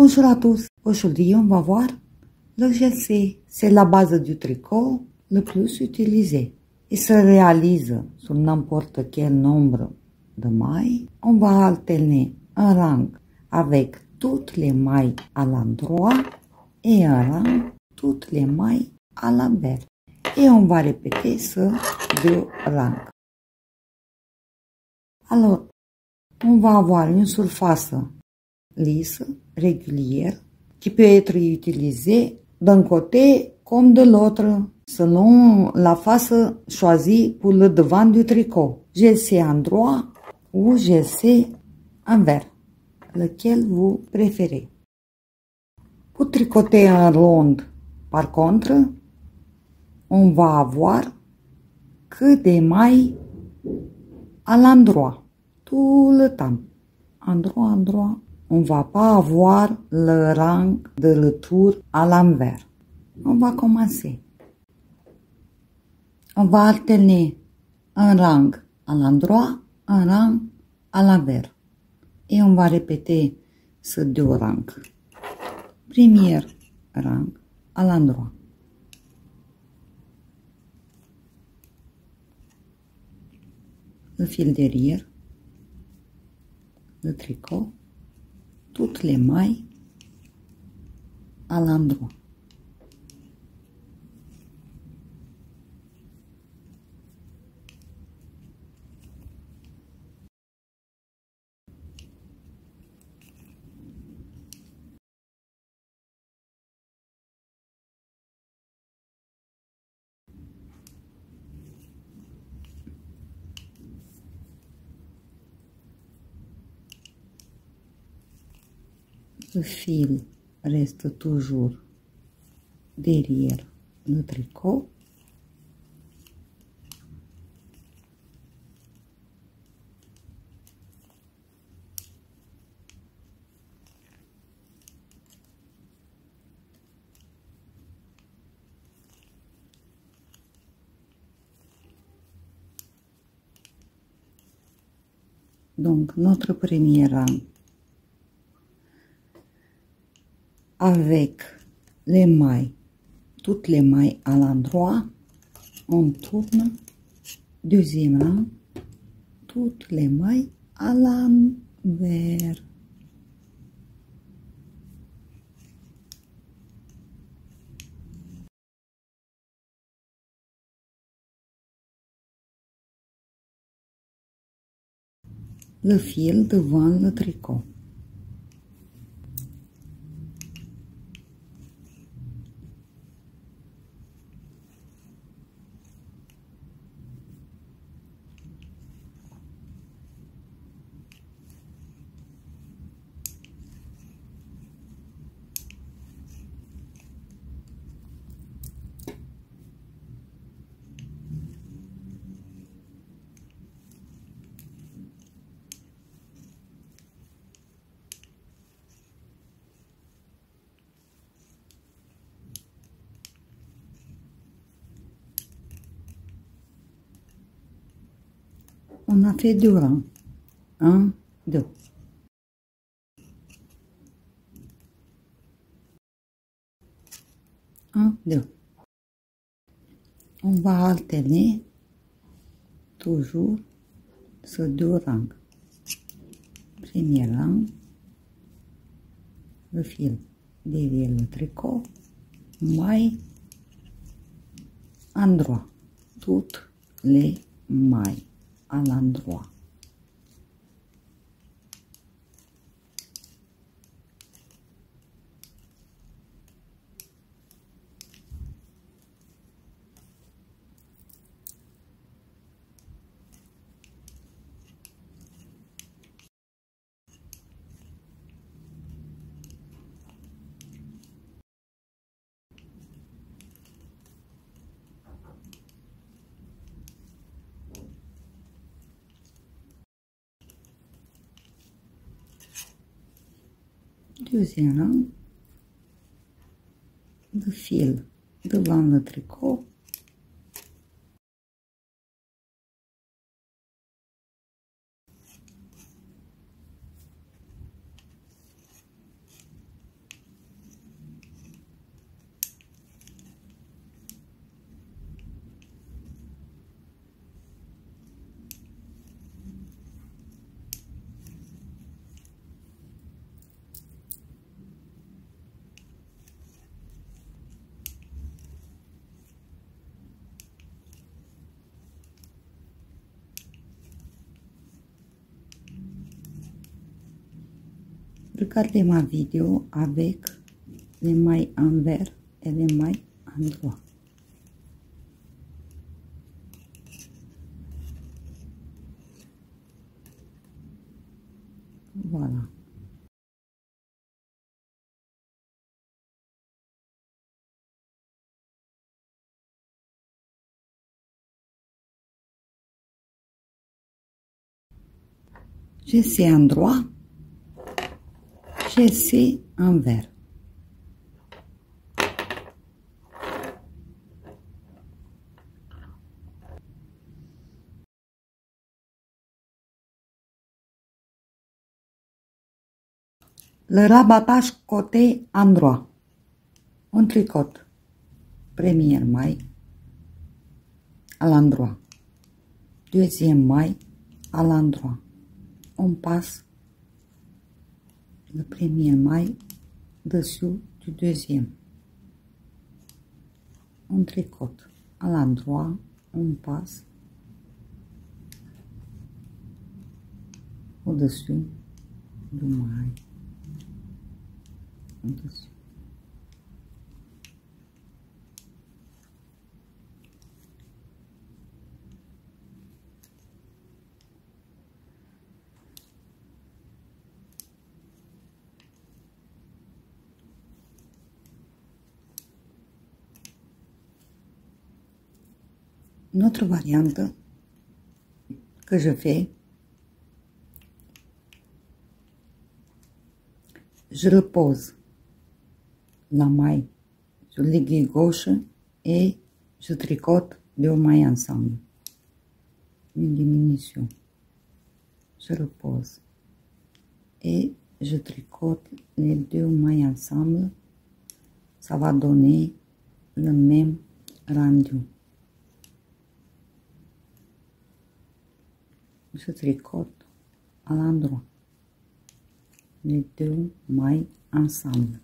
Bonjour à tous, aujourd'hui on va voir le jersey. C'est la base du tricot le plus utilisé. Il se réalise sur n'importe quel nombre de mailles. On va alterner un rang avec toutes les mailles à l'endroit et un rang toutes les mailles à l'envers. Et on va répéter ce deux rangs. Alors, on va avoir une surface lisse, régulière, qui peut être utilisée d'un côté comme de l'autre, selon la face choisie pour le devant du tricot. Jersey endroit ou jersey envers, lequel vous préférez. Pour tricoter en ronde, par contre, on va avoir que des mailles à l'endroit, tout le temps. Endroit. On ne va pas avoir le rang de retour à l'envers. On va commencer. On va alterner un rang à l'endroit, un rang à l'envers. Et on va répéter ces deux rangs. Premier rang à l'endroit. Le fil derrière, le tricot, toutes les mailles à l'endroit. Le fil reste toujours derrière le tricot. Donc, notre premier rang avec les mailles, toutes les mailles à l'endroit, on tourne. Deuxième rang, toutes les mailles à l'envers. Le fil devant le tricot. On a fait deux rangs. 1, 2. Un, deux. On va alterner toujours ces deux rangs. Premier rang, le fil derrière le tricot, mailles, endroit, toutes les mailles à l'endroit. Deuxième rang, le fil devant le tricot, regarder ma vidéo avec les mailles envers et les mailles endroit. Voilà. J'essaie endroit, j'essaie envers. Le rabattage côté endroit. On tricote. Première maille à l'endroit. Deuxième maille à l'endroit. On passe le premier maille dessous du deuxième. On tricote à l'endroit, on passe au-dessus du maille. Au-dessus. Une autre variante que je fais, je repose la maille sur l'aiguille gauche et je tricote deux mailles ensemble. Une diminution. Je repose et je tricote les deux mailles ensemble. Ça va donner le même rendu. Je tricote à l'endroit les deux mailles ensemble.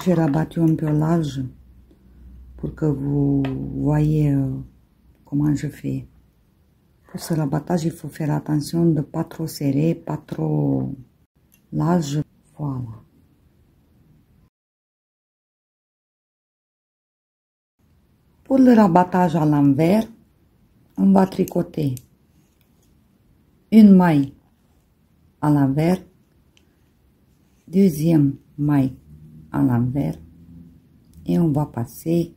J'ai rabattu un peu large pour que vous voyez comment je fais. Pour ce rabattage, il faut faire attention de ne pas trop serrer, pas trop large. Voilà. Pour le rabattage à l'envers, on va tricoter une maille à l'envers, deuxième maille à l'envers et on va passer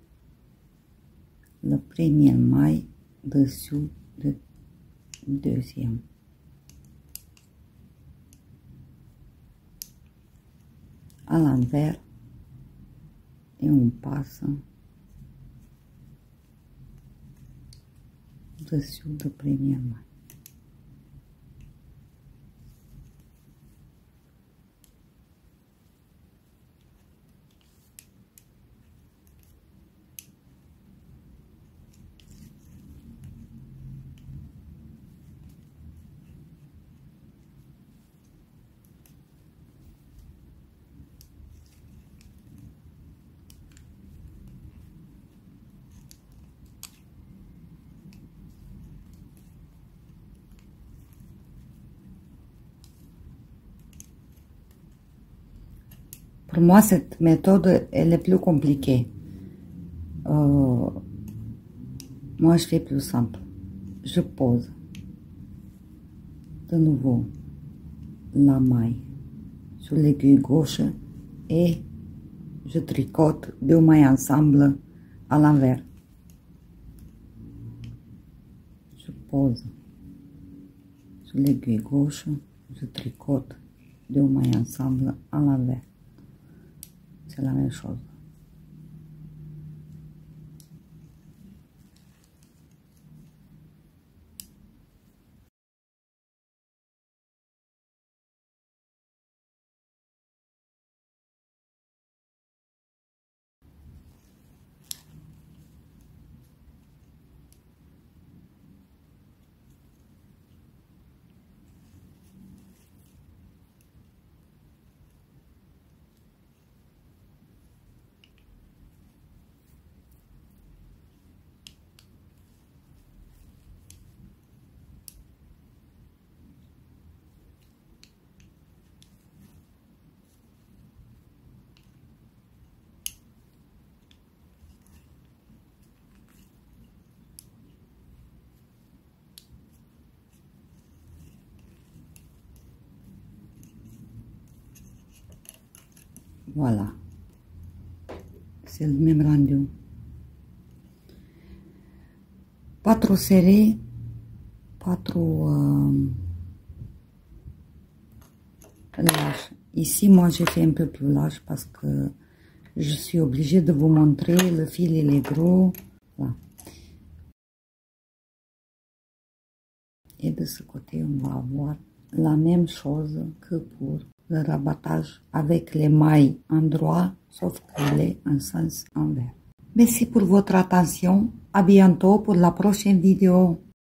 le premier maille dessous le deuxième. À l'envers et on passe dessous le premier maille. Pour moi, cette méthode, elle est plus compliquée. Moi, je fais plus simple. Je pose de nouveau la maille sur l'aiguille gauche et je tricote deux mailles ensemble à l'envers. Je pose sur l'aiguille gauche, je tricote deux mailles ensemble à l'envers. C'est la même chose. Voilà. C'est le même rendu. 4 serrés, 4 larges. Ici, moi, j'ai fait un peu plus large parce que je suis obligée de vous montrer. Le fil, il est gros. Voilà. Et de ce côté, on va avoir la même chose que pour le rabattage avec les mailles en droit, sauf qu'il est en sens envers. Merci pour votre attention. À bientôt pour la prochaine vidéo.